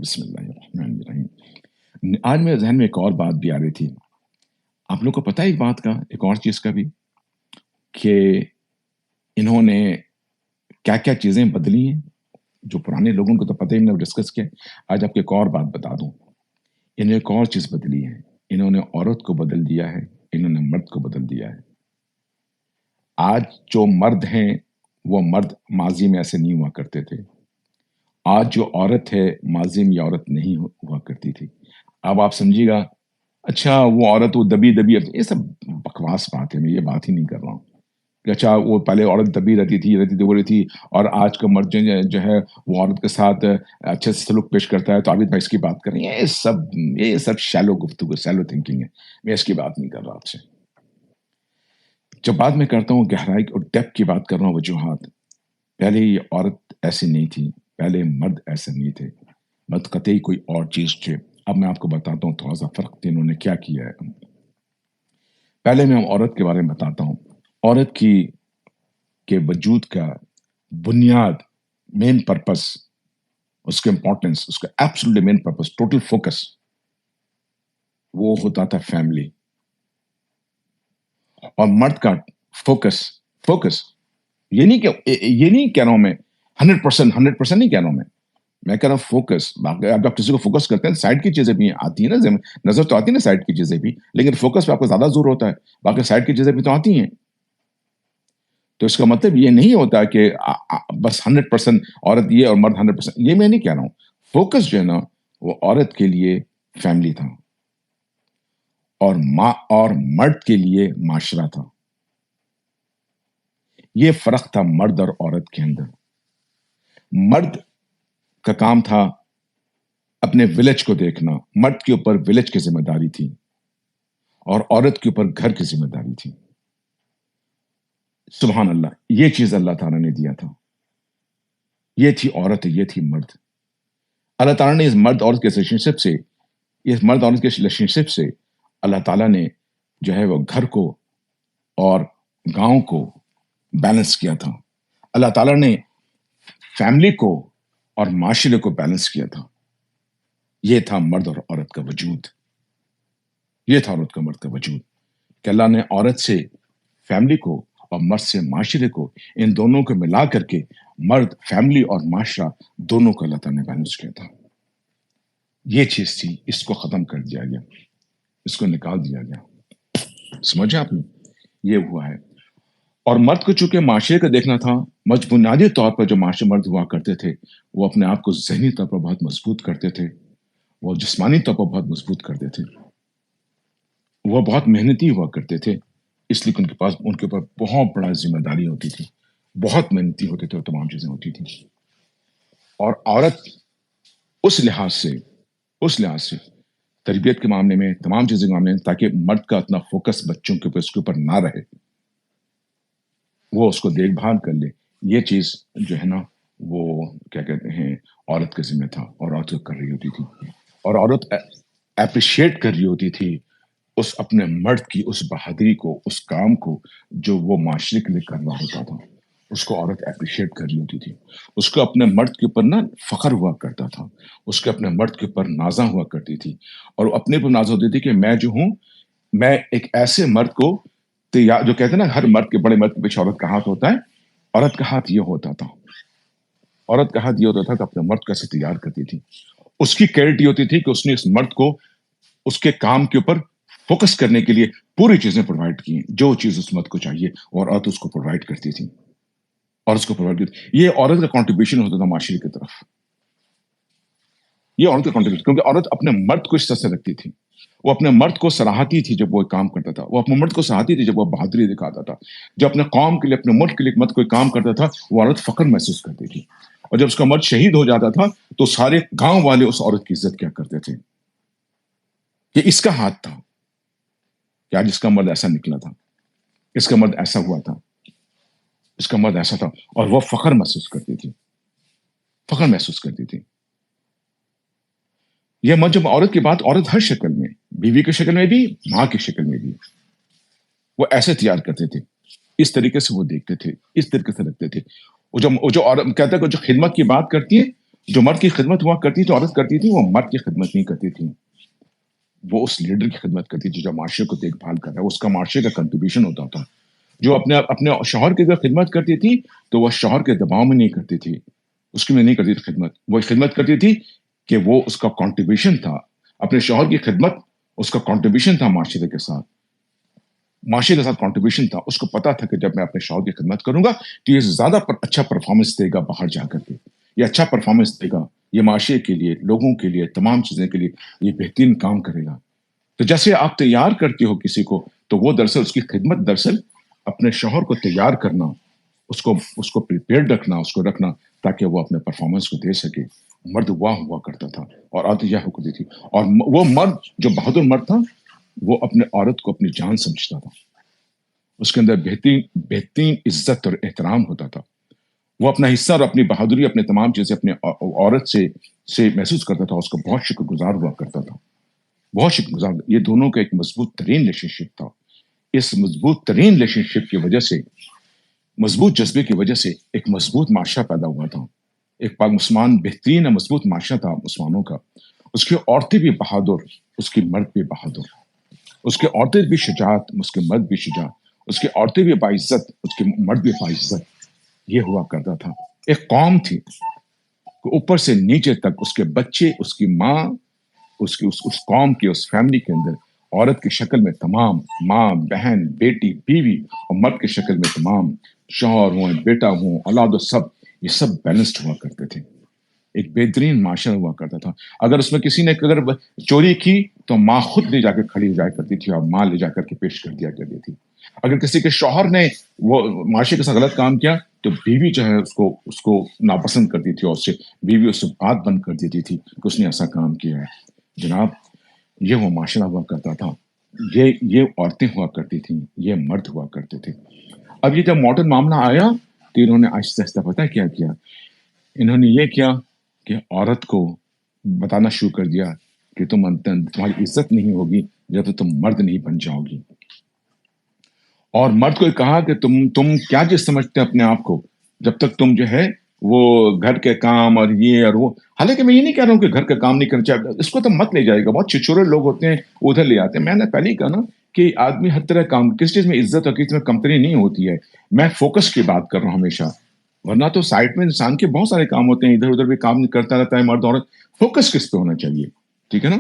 بسم اللہ الرحمن الرحیم۔ آج میرے ذہن میں ایک اور بات بھی آ رہی تھی۔ آپ لوگ کو پتہ ہے ایک بات کا، ایک اور چیز کا بھی، کہ انہوں نے کیا کیا چیزیں بدلی ہیں جو پرانے لوگوں کو تو پتہ ہی نہیں، ڈسکس کیا۔ آج آپ کو ایک اور بات بتا دوں، انہوں نے ایک اور چیز بدلی ہے۔ انہوں نے عورت کو بدل دیا ہے، انہوں نے مرد کو بدل دیا ہے۔ آج جو مرد ہیں وہ مرد ماضی میں ایسے نہیں ہوا کرتے تھے۔ آج جو عورت ہے ماضی میں یہ عورت نہیں ہوا کرتی تھی۔ اب آپ سمجھیے گا، اچھا وہ عورت وہ دبی دبی، یہ سب بکواس بات ہے، میں یہ بات ہی نہیں کر رہا ہوں کہ اچھا وہ پہلے عورت دبی رہتی تھی وہ رہتی تھی، اور آج کا مرد جو ہے وہ عورت کے ساتھ اچھے سے سلوک پیش کرتا ہے، تو عابد بھائی اس کی بات کر رہی ہیں۔ یہ سب شیلو گفتگو، شیلو تھنکنگ ہے، میں اس کی بات نہیں کر رہا آپ سے۔ جب بات میں کرتا ہوں گہرائی اور ڈیپتھ کی بات کر رہا ہوں، وجوہات، پہلے یہ عورت ایسی نہیں تھی، پہلے مرد ایسے نہیں تھے، مرد قطعی کوئی اور چیز تھے۔ اب میں آپ کو بتاتا ہوں تھوڑا سا فرق انہوں نے کیا کیا ہے۔ پہلے میں عورت کے بارے میں بتاتا ہوں۔ عورت کے وجود کا بنیاد، مین پرپس، اس کے امپورٹنس، اس کا ایبسولوٹلی مین پرپس، ٹوٹل فوکس، وہ ہوتا تھا فیملی۔ اور مرد کا فوکس یہ نہیں کہہ رہا ہوں میں 100% نہیں کہہ رہا ہوں میں کہہ رہا ہوں فوکس۔ اب آپ کسی کو فوکس کرتے ہیں، سائڈ کی چیزیں بھی آتی ہیں نا، نظر تو آتی ہے نا سائڈ کی چیزیں بھی، لیکن فوکس پہ آپ کو زیادہ زور ہوتا ہے، باقی سائڈ کی چیزیں بھی تو آتی ہیں۔ تو اس کا مطلب یہ نہیں ہوتا کہ بس 100% عورت یہ اور مرد 100%، یہ میں نہیں کہہ رہا ہوں۔ فوکس جو ہے نا وہ عورت کے لیے فیملی تھا، اور مرد کے لیے معاشرہ تھا۔ یہ فرق تھا مرد اور عورت کے اندر۔ مرد کا کام تھا اپنے ولیج کو دیکھنا، مرد کے اوپر ولیج کی ذمہ داری تھی، اور عورت کے اوپر گھر کی ذمہ داری تھی۔ سبحان اللہ، یہ چیز اللہ تعالیٰ نے دیا تھا۔ یہ تھی عورت، یہ تھی مرد۔ اللہ تعالیٰ نے اس مرد عورت کے ریلیشن شپ سے اللہ تعالیٰ نے جو ہے وہ گھر کو اور گاؤں کو بیلنس کیا تھا۔ اللہ تعالیٰ نے فیملی کو اور معاشرے کو بیلنس کیا تھا۔ یہ تھا مرد اور عورت کا وجود، یہ تھا عورت کا مرد کا وجود، کہ اللہ نے عورت سے فیملی کو اور مرد سے معاشرے کو، ان دونوں کو ملا کر کے مرد، فیملی اور معاشرہ دونوں کو اللہ تعالیٰ نے بیلنس کیا تھا۔ یہ چیز تھی، اس کو ختم کر دیا گیا، اس کو نکال دیا گیا۔ سمجھے آپ نے؟ یہ ہوا ہے۔ اور مرد کو چونکہ معاشرے کا دیکھنا تھا، بنیادی طور پر جو معاشرے مرد ہوا کرتے تھے وہ اپنے آپ کو ذہنی طور پر بہت مضبوط کرتے تھے، وہ جسمانی طور پر بہت مضبوط کرتے تھے، وہ بہت محنتی ہوا کرتے تھے، اس لیے ان کے اوپر بہت بڑا ذمہ داری ہوتی تھی، بہت محنتی ہوتے تھے، اور تمام چیزیں ہوتی تھیں۔ اور عورت اس لحاظ سے تربیت کے معاملے میں، تمام چیزوں کے معاملے میں، تاکہ مرد کا اتنا فوکس بچوں کے اوپر، اس کے اوپر نہ رہے، وہ اس کو دیکھ بھال کر لے، یہ چیز جو ہے نا وہ کیا کہتے ہیں عورت کے ذمہ تھا، اور عورت کر رہی ہوتی تھی، اور عورت اپریشیٹ کر رہی ہوتی تھی اس اپنے مرد کی اس بہادری کو، اس کام کو جو وہ معاشرے کے لیے کر رہا ہوتا تھا، اس کو عورت اپریشیٹ کر رہی ہوتی تھی۔ اس کو اپنے مرد کے اوپر نا فخر ہوا کرتا تھا، اس کے اپنے مرد کے اوپر نازاں ہوا کرتی تھی، اور وہ اپنے پر ناز ہوتی تھی کہ میں جو ہوں، میں ایک ایسے مرد کو تیار، جو کہتے ہیں نا ہر مرد کے، بڑے مرد کے پیچھے عورت کا ہاتھ ہوتا ہے، عورت کا ہاتھ یہ ہوتا تھا، عورت کا ہاتھ یہ ہوتا تھا کہ اپنے مرد کیسے تیار کرتی تھی۔ اس کی کیریٹی ہوتی تھی کہ اس نے اس مرد کو اس کے کام کے اوپر فوکس کرنے کے لیے پوری چیزیں پرووائڈ کی، جو چیز اس مرد کو چاہیے اور عورت اس کو پرووائڈ کرتی تھی، اور اس کو پرووائڈ کرتی۔ یہ عورت کا کنٹریبیوشن ہوتا تھا معاشرے کی طرف، یہ عورت کا کنٹریبیوشن، کیونکہ عورت اپنے مرد کو اس طرح سے رکھتی تھی، وہ اپنے مرد کو سراہتی تھی جب وہ کام کرتا تھا، وہ اپنے مرد کو سراہتی تھی جب وہ بہادری دکھاتا تھا، جب اپنے قوم کے لیے، اپنے ملک کے لیے مرد کوئی کام کرتا تھا، وہ عورت فخر محسوس کرتی تھی، اور جب اس کا مرد شہید ہو جاتا تھا تو سارے گاؤں والے اس عورت کی عزت کیا کرتے تھے کہ اس کا ہاتھ تھا، کہ آج اس کا مرد ایسا نکلا تھا، اس کا مرد ایسا ہوا تھا، اس کا مرد ایسا تھا، اور وہ فخر محسوس کرتی تھی، فخر محسوس کرتی تھی۔ یہ مرد، جب عورت کی بات، عورت ہر شکل میں، بیوی کی شکل میں بھی، ماں کی شکل میں بھی، وہ ایسے تیار کرتے تھے، اس طریقے سے وہ دیکھتے تھے، اس طریقے سے رکھتے تھے۔ وہ جو عورت کہتے ہیں کہ جو خدمت کی بات کرتی ہے، جو مرد کی خدمت ہوا کرتی تھی، عورت کرتی تھی، وہ مرد کی خدمت نہیں کرتی تھی، وہ اس لیڈر کی خدمت کرتی تھی جو معاشرے کو دیکھ بھال کر رہا ہے، اس کا معاشرے کا کنٹریبیوشن ہوتا تھا. جو اپنے اپنے شوہر کی اگر خدمت کرتی تھی تو وہ شوہر کے دباؤ میں نہیں کرتی تھی، اس کی میں نہیں کرتی تھی خدمت، وہ خدمت کرتی تھی کہ وہ اس کا کنٹریبیوشن تھا، اپنے شوہر کی خدمت اس کا کنٹریبیوشن تھا معاشرے کے ساتھ، معاشرے کے ساتھ کنٹریبیوشن تھا. اس کو پتا تھا کہ جب میں اپنے شوہر کی خدمت کروں گا تو یہ زیادہ اچھا پرفارمنس دے گا باہر جا کر کے، یہ اچھا پرفارمنس دے گا، یہ معاشرے کے لیے، لوگوں کے لیے، تمام چیزیں کے لیے یہ بہترین کام کرے گا. تو جیسے آپ تیار کرتے ہو کسی کو، تو وہ دراصل اس کی خدمت دراصل اپنے شوہر کو تیار کرنا، اس کو پریپیئرڈ رکھنا، اس کو رکھنا تاکہ وہ اپنے پرفارمنس کو دے سکے. مرد ہوا کرتا تھا اور عورت یہ ہوتی تھی. اور وہ مرد جو بہادر مرد تھا وہ اپنے عورت کو اپنی جان سمجھتا تھا، اس کے اندر بہترین بہترین عزت اور احترام ہوتا تھا. وہ اپنا حصہ اور اپنی بہادری، اپنے تمام چیزیں اپنے عورت سے محسوس کرتا تھا، اس کا بہت شکر گزار ہوا کرتا تھا، بہت شکر گزار. یہ دونوں کا ایک مضبوط ترین ریلیشن شپ تھا. اس مضبوط ترین ریلیشن شپ کی وجہ سے، مضبوط جذبے کی وجہ سے ایک مضبوط معاشرہ پیدا ہوا تھا. ایک پاک مسلمان بہترین اور مضبوط معاشرہ تھا مسلمانوں کا. اس کی عورتیں بھی بہادر، اس کی مرد بھی بہادر، اس کے عورتیں بھی شجاعت، اس کے مرد بھی شجاع، اس کی عورتیں بھی باعزت، اس کے مرد بھی باعزت. یہ ہوا کرتا تھا. ایک قوم تھی، اوپر سے نیچے تک، اس کے بچے، اس کی ماں، اس قوم کی، اس فیملی کے اندر عورت کی شکل میں تمام ماں، بہن، بیٹی، بیوی، اور مرد کی شکل میں تمام شوہر ہوں، بیٹا ہوں، اولاد، سب یہ سب بیلنسڈ ہوا کرتے تھے. ایک بہترین معاشرہ ہوا کرتا تھا. اگر اس میں کسی نے اگر چوری کی تو ماں خود لے جا کے کھڑی ہو جایا کرتی تھی اور ماں لے جا کر کے پیش کر دیا کرتی تھی. اگر کسی کے شوہر نے وہ معاشرے کے ساتھ غلط کام کیا تو بیوی جو ہے اس کو ناپسند کرتی تھی، اور اس سے بیوی اس سے بات بند کر دیتی تھی کہ اس نے ایسا کام کیا ہے. جناب، یہ وہ معاشرہ ہوا کرتا تھا. یہ عورتیں ہوا کرتی تھیں، یہ مرد ہوا کرتے تھے. اب یہ جب ماڈرن معاملہ آیا تو انہوں نے آہستہ آہستہ پتہ کیا کیا، انہوں نے یہ کیا کہ عورت کو بتانا شروع کر دیا کہ تمہاری عزت نہیں ہوگی جب تک تم مرد نہیں بن جاؤ گی. اور مرد کو کہا کہ تم کیا چیز سمجھتے اپنے آپ کو، جب تک تم جو ہے وہ گھر کے کام اور یہ اور وہ. حالانکہ میں یہ نہیں کہہ رہا ہوں کہ گھر کا کام نہیں کرنا چاہیے، اس کو تو مت لے جائے گا. بہت چھچورے لوگ ہوتے ہیں ادھر لے آتے ہیں. میں نے پہلے ہی کہا نا کہ آدمی ہر طرح کام، کس چیز میں عزت اور کس چیز میں کمتری نہیں ہوتی ہے. میں فوکس کی بات کر رہا ہوں ہمیشہ، ورنہ تو سائٹ میں انسان کے بہت سارے کام ہوتے ہیں، ادھر ادھر بھی کام کرتا رہتا ہے مرد عورت. فوکس کس پہ ہونا چاہیے؟ ٹھیک ہے نا.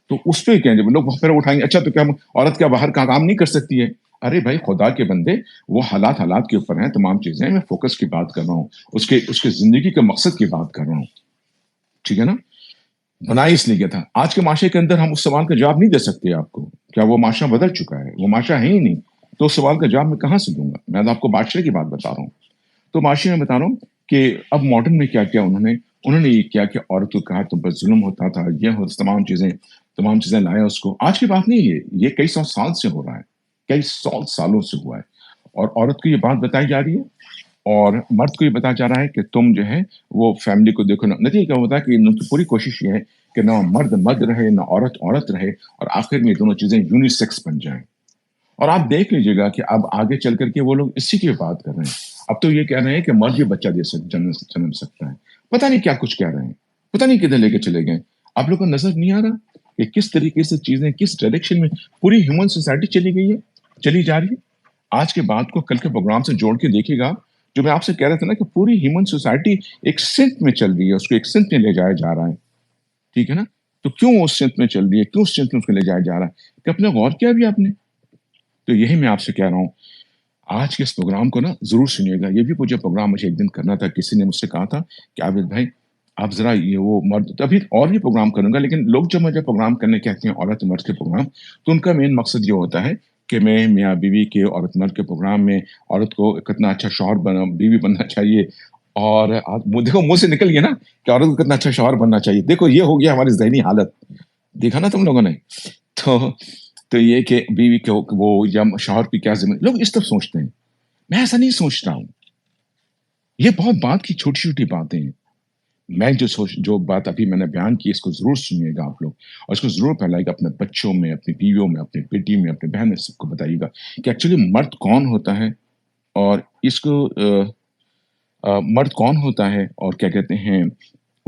تو اس پہ کیا جب لوگ پھر اٹھائیں گے، اچھا تو کیا عورت کیا باہر کا کام نہیں کر سکتی ہے؟ ارے بھائی خدا کے بندے، وہ حالات کے اوپر ہیں تمام چیزیں. میں فوکس کی بات کر رہا ہوں، اس کے زندگی کے مقصد کی بات کر رہا ہوں. ٹھیک ہے نا. بنائی اس لیے کیا تھا. آج کے معاشرے کے اندر ہم اس سوال کا جواب نہیں دے سکتے آپ کو. کیا وہ معاشرہ بدل چکا ہے؟ وہ معاشرہ ہے ہی نہیں. تو اس سوال کا جواب میں کہاں سے دوں گا؟ میں تو آپ کو معاشرے کی بات بتا رہا ہوں. تو معاشرے میں بتا رہا ہوں کہ اب ماڈرن میں کیا کیا انہوں نے یہ کیا کہ عورت کو کہا تم پر ظلم ہوتا تھا، یہ ہو تمام چیزیں لایا اس کو. آج کی بات نہیں ہے، یہ کئی سو سال سے ہو رہا ہے، کئی سو سالوں سے ہوا ہے. اور عورت کو یہ بات بتائی جا رہی ہے اور مرد کو یہ بتایا جا رہا ہے کہ تم جو ہے وہ فیملی کو دیکھو. نتیجہ کیا ہوتا ہے کہ ان کی پوری کوشش یہ ہے کہ نہ مرد مرد رہے، نہ عورت عورت رہے، اور آخر میں یہ دونوں چیزیں یونیسیکس بن جائیں. اور آپ دیکھ لیجیے گا کہ اب آگے چل کر کے وہ لوگ اسی کی بات کر رہے ہیں. اب تو یہ کہہ رہے ہیں کہ مرد بھی بچہ جنم سکتا ہے. پتہ نہیں کیا کچھ کہہ رہے ہیں، پتہ نہیں کدھر لے کے چلے گئے. آپ لوگ کو نظر نہیں آ رہا کہ کس طریقے سے چیزیں کس ڈائریکشن میں پوری ہیومن سوسائٹی چلی گئی ہے، چلی جا رہی ہے. آج کے بات کو کل کے پروگرام سے جوڑ کے دیکھیے گا. جو میں آپ سے کہہ رہا تھا نا کہ پوری ہیومن سوسائٹی ایک سمت میں چل رہی ہے، اس کو ایک سمت میں لے جایا جا رہا ہے. ٹھیک ہے نا. تو کیوں اس سمت میں چل رہی ہے، کیوں اس سمت میں اس کو لے جایا جا رہا ہے؟ کہ اپنے غور کیا بھی آپ نے. تو یہی میں آپ سے کہہ رہا ہوں، آج کے اس پروگرام کو نا ضرور سنیے گا. یہ بھی مجھے پروگرام ایک دن کرنا تھا. کسی نے مجھ سے کہا تھا کہ عابد بھائی آپ ذرا یہ وہ مرد، ابھی اور بھی پروگرام کروں گا، لیکن لوگ جب مجھے پروگرام کرنے کہتے ہیں عورت مرد کے پروگرام، تو ان کا مین مقصد یہ ہوتا ہے کہ میں میاں بیوی کے عورت مرد کے پروگرام میں عورت کو کتنا اچھا شوہر بیوی بننا چاہیے. اور دیکھو منہ سے نکل گیا نا کہ عورت کو کتنا اچھا شوہر بننا چاہیے. دیکھو یہ ہو گیا ہماری ذہنی حالت. دیکھا نا تم لوگوں نے. تو تو یہ کہ بیوی کے وہ یا شوہر کی کیا ذمہ، لوگ اس طرح سوچتے ہیں. میں ایسا نہیں سوچتا ہوں. یہ بہت بات کی چھوٹی چھوٹی باتیں ہیں. میں جو بات ابھی میں نے بیان کی، اس کو ضرور سنیے گا آپ لوگ، اور اس کو ضرور پھیلائے گا اپنے بچوں میں، اپنی بیویوں میں، اپنی بیٹی میں، اپنے بہن میں، سب کو بتائیے گا کہ ایکچولی مرد کون ہوتا ہے، اور اس کو مرد کون ہوتا ہے، اور کیا کہتے ہیں